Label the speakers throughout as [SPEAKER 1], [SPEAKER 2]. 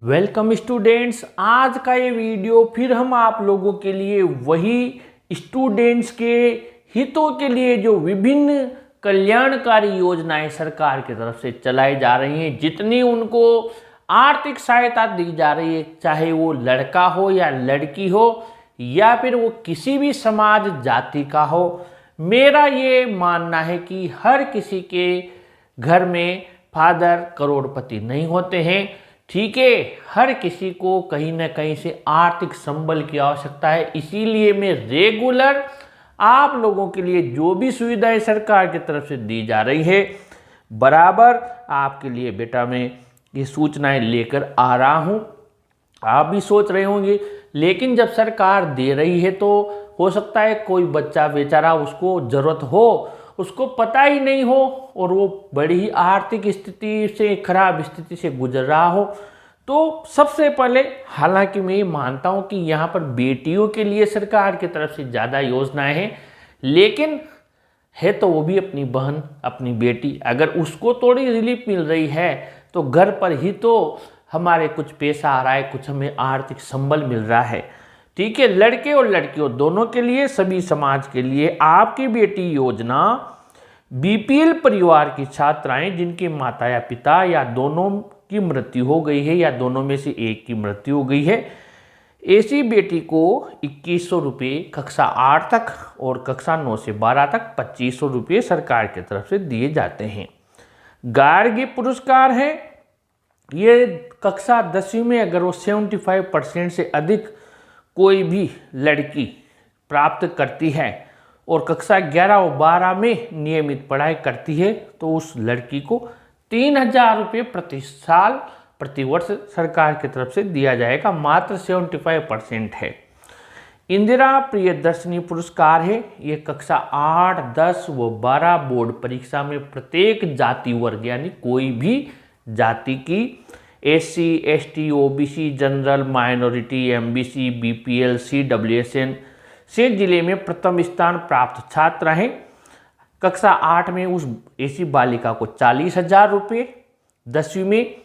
[SPEAKER 1] Welcome students. आज का ये वीडियो फिर हम आप लोगों के लिए वही स्टूडेंट्स के हितों के लिए जो विभिन्न कल्याणकारी योजनाएं सरकार की तरफ से चलाई जा रही हैं, जितनी उनको आर्थिक सहायता दी जा रही है, चाहे वो लड़का हो या लड़की हो या फिर वो किसी भी समाज जाति का हो, मेरा ये मानना है कि हर किसी के घर में फादर करोड़पति नहीं होते हैं। ठीक है, हर किसी को कहीं ना कहीं से आर्थिक संबल की आवश्यकता है। इसीलिए मैं रेगुलर आप लोगों के लिए जो भी सुविधाएं सरकार की तरफ से दी जा रही है, बराबर आपके लिए बेटा मैं ये सूचनाएं लेकर आ रहा हूं। आप भी सोच रहे होंगे, लेकिन जब सरकार दे रही है तो हो सकता है कोई बच्चा बेचारा उसको जरूरत हो, उसको पता ही नहीं हो और वो बड़ी ही आर्थिक स्थिति से, खराब स्थिति से गुजर रहा हो। तो सबसे पहले, हालांकि मैं ये मानता हूँ कि यहाँ पर बेटियों के लिए सरकार की तरफ से ज़्यादा योजनाएं हैं, लेकिन है तो वो भी अपनी बहन, अपनी बेटी। अगर उसको थोड़ी रिलीफ मिल रही है तो घर पर ही तो हमारे कुछ पैसा आ रहा है, कुछ हमें आर्थिक संबल मिल रहा है। ठीक है, लड़के और लड़कियों दोनों के लिए, सभी समाज के लिए आपकी बेटी योजना बीपीएल परिवार की छात्राएं जिनके माता या पिता या दोनों की मृत्यु हो गई है या दोनों में से एक की मृत्यु हो गई है, ऐसी बेटी को 2100 रुपये कक्षा 8 तक और कक्षा 9 से 12 तक 2500 रुपये सरकार की तरफ से दिए जाते हैं। गार्गी पुरस्कार है, ये कक्षा 10वीं में अगर वो 75% से अधिक कोई भी लड़की प्राप्त करती है और कक्षा 11 और 12 में नियमित पढ़ाई करती है तो उस लड़की को 3000 रुपये प्रति साल प्रतिवर्ष सरकार की तरफ से दिया जाएगा। मात्र 75% है। इंदिरा प्रियदर्शनी पुरस्कार है, ये कक्षा 8, 10 व 12 बोर्ड परीक्षा में प्रत्येक जाति वर्ग यानी कोई भी जाति की SC, ST, OBC, general, minority, MBC, BPL, CWSN से जिले में प्रथम स्थान प्राप्त छात्र हैं। कक्षा 8 में उस ऐसी बालिका को 40,000 रुपये, 10वीं में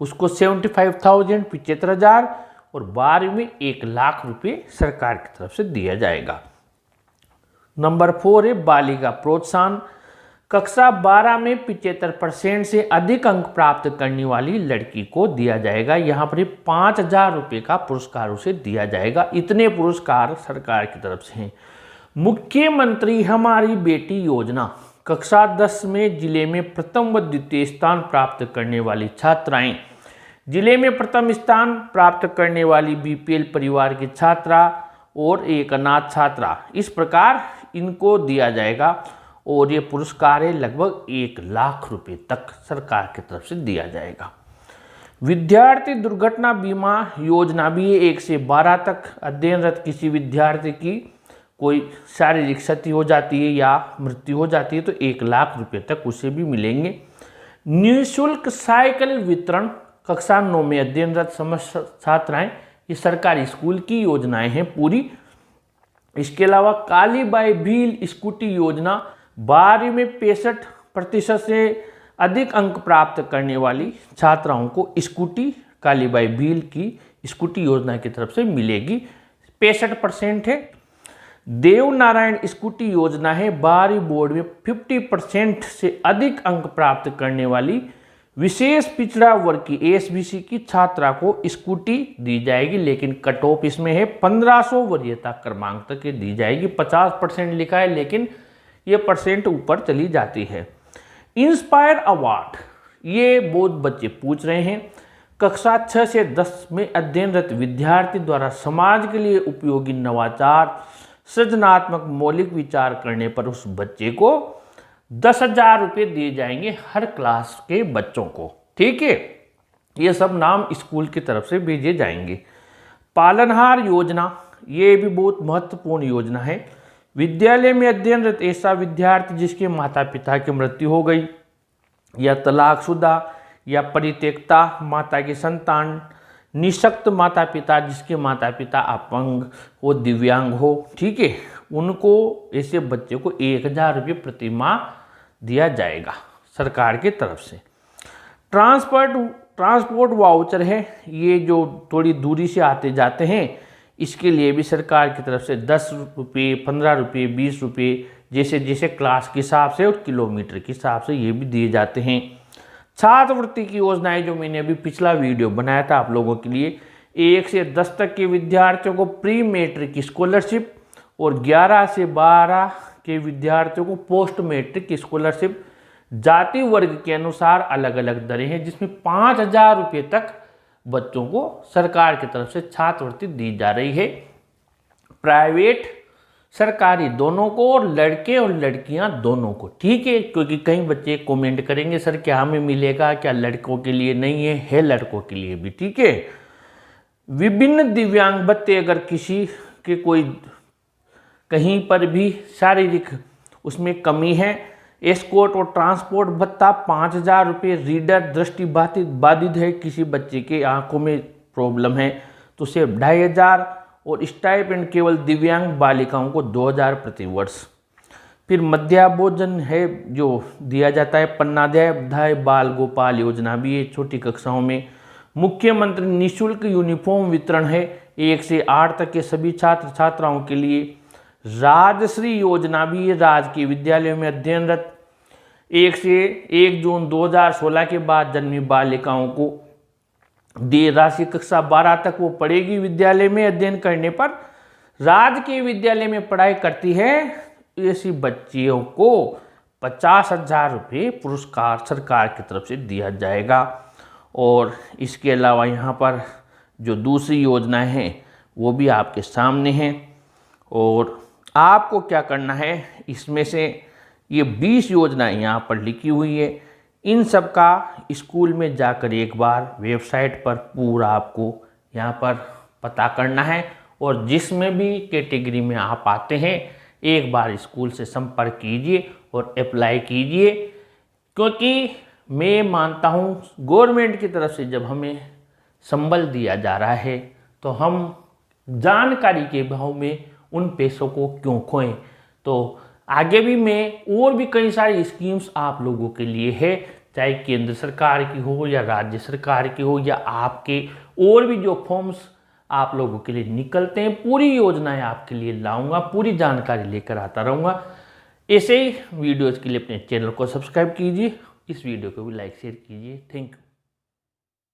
[SPEAKER 1] उसको 75,000 75,000 और 12वीं में 1,00,000 रुपये सरकार की तरफ से दिया जाएगा। नंबर 4 है बालिका प्रोत्साहन, कक्षा 12 में 75% से अधिक अंक प्राप्त करने वाली लड़की को दिया जाएगा। यहाँ पर 5,000 रुपये का पुरस्कार उसे दिया जाएगा। इतने पुरस्कार सरकार की तरफ से हैं। मुख्यमंत्री हमारी बेटी योजना, कक्षा 10 में जिले में प्रथम व द्वितीय स्थान प्राप्त करने वाली छात्राएं, जिले में प्रथम स्थान प्राप्त करने वाली बीपीएल परिवार की छात्रा और एक अनाथ छात्रा, इस प्रकार इनको दिया जाएगा। और ये पुरस्कार है लगभग 1,00,000 रुपये तक सरकार की तरफ से दिया जाएगा। विद्यार्थी दुर्घटना बीमा योजना भी है, 1 से 12 तक अध्ययनरत किसी विद्यार्थी की कोई शारीरिक क्षति हो जाती है या मृत्यु हो जाती है तो 1,00,000 रुपये तक उसे भी मिलेंगे। निःशुल्क साइकिल वितरण, कक्षा 9 में अध्ययनरत समस्त छात्राएं, ये सरकारी स्कूल की योजनाएं हैं पूरी। इसके अलावा कालीबाई भील स्कूटी योजना, 12वीं में 65% से अधिक अंक प्राप्त करने वाली छात्राओं को स्कूटी कालीबाई भील की स्कूटी योजना की तरफ से मिलेगी, 65% है। देवनारायण स्कूटी योजना है, 12वीं बोर्ड में 50% से अधिक अंक प्राप्त करने वाली विशेष पिछड़ा वर्ग की SBC की छात्रा को स्कूटी दी जाएगी, लेकिन कट ऑफ इसमें है 1500 वरीयता क्रमांक तक दी जाएगी। 50% लिखा है लेकिन ये परसेंट ऊपर चली जाती है। इंस्पायर अवार्ड, ये बहुत बच्चे पूछ रहे हैं, कक्षा 6 से 10 में अध्ययनरत विद्यार्थी द्वारा समाज के लिए उपयोगी नवाचार, सृजनात्मक मौलिक विचार करने पर उस बच्चे को 10,000 रुपये दिए जाएंगे हर क्लास के बच्चों को। ठीक है, ये सब नाम स्कूल की तरफ से भेजे जाएंगे। पालनहार योजना, ये भी बहुत महत्वपूर्ण योजना है। विद्यालय में अध्ययनरत ऐसा विद्यार्थी जिसके माता पिता की मृत्यु हो गई या तलाकशुदा या परित्यक्ता माता की संतान, निःशक्त माता पिता जिसके माता पिता अपंग हो, दिव्यांग हो, ठीक है, उनको, ऐसे बच्चे को 1,000 रुपये प्रति माह दिया जाएगा सरकार की तरफ से। ट्रांसपोर्ट ट्रांसपोर्ट वाउचर है, ये जो थोड़ी दूरी से आते जाते हैं, इसके लिए भी सरकार की तरफ से 10 रुपये, 15 रुपये, 20 रुपये जैसे जैसे क्लास के हिसाब से और किलोमीटर के हिसाब से ये भी दिए जाते हैं। छात्रवृत्ति की योजनाएं जो मैंने अभी पिछला वीडियो बनाया था आप लोगों के लिए, 1 से 10 तक के विद्यार्थियों को प्री मैट्रिक स्कॉलरशिप और 11 से 12 के विद्यार्थियों को पोस्ट मैट्रिक स्कॉलरशिप, जाति वर्ग के अनुसार अलग अलग दरें हैं, जिसमें 5,000 रुपये तक बच्चों को सरकार की तरफ से छात्रवृत्ति दी जा रही है। प्राइवेट सरकारी दोनों को, और लड़के और लड़कियां दोनों को, ठीक है। क्योंकि कई बच्चे कमेंट करेंगे सर क्या हमें मिलेगा, क्या लड़कों के लिए नहीं है लड़कों के लिए भी, ठीक है। विभिन्न दिव्यांग भत्ते, अगर किसी के कोई कहीं पर भी शारीरिक उसमें कमी है, एस्कॉर्ट और ट्रांसपोर्ट भत्ता 5,000 रुपये। रीडर दृष्टिबाधित है, किसी बच्चे के आंखों में प्रॉब्लम है तो उसे 2,500, और स्टाइपेंड केवल दिव्यांग बालिकाओं को 2,000 प्रति वर्ष। फिर मध्याह्न भोजन है जो दिया जाता है, पन्नाध्याय बाल गोपाल योजना भी है छोटी कक्षाओं में। मुख्यमंत्री निःशुल्क यूनिफॉर्म वितरण है 1 से 8 तक के सभी छात्र छात्राओं के लिए। राजश्री योजना भी है, राजकीय विद्यालयों में अध्ययनरत 1 जून 2016 के बाद जन्मी बालिकाओं को दे राशि। कक्षा 12 तक वो पढ़ेगी विद्यालय में अध्ययन करने पर, राजकीय विद्यालय में पढ़ाई करती है, ऐसी बच्चियों को 50,000 रुपये पुरस्कार सरकार की तरफ से दिया जाएगा। और इसके अलावा यहाँ पर जो दूसरी योजनाएं हैं वो भी आपके सामने हैं। और आपको क्या करना है, इसमें से ये 20 योजनाएं यहाँ पर लिखी हुई है, इन सब का स्कूल में जाकर एक बार वेबसाइट पर पूरा आपको यहाँ पर पता करना है। और जिसमें भी कैटेगरी में आप आते हैं एक बार स्कूल से संपर्क कीजिए और अप्लाई कीजिए। क्योंकि मैं मानता हूँ गवर्नमेंट की तरफ से जब हमें संबल दिया जा रहा है तो हम जानकारी के भाव में उन पैसों को क्यों खोएं। तो आगे भी मैं और भी कई सारी स्कीम्स आप लोगों के लिए है, चाहे केंद्र सरकार की हो या राज्य सरकार की हो, या आपके और भी जो फॉर्म्स आप लोगों के लिए निकलते हैं, पूरी योजनाएं आपके लिए लाऊंगा, पूरी जानकारी लेकर आता रहूँगा। ऐसे ही वीडियोज़ के लिए अपने चैनल को सब्सक्राइब कीजिए, इस वीडियो को भी लाइक शेयर कीजिए। Thank you.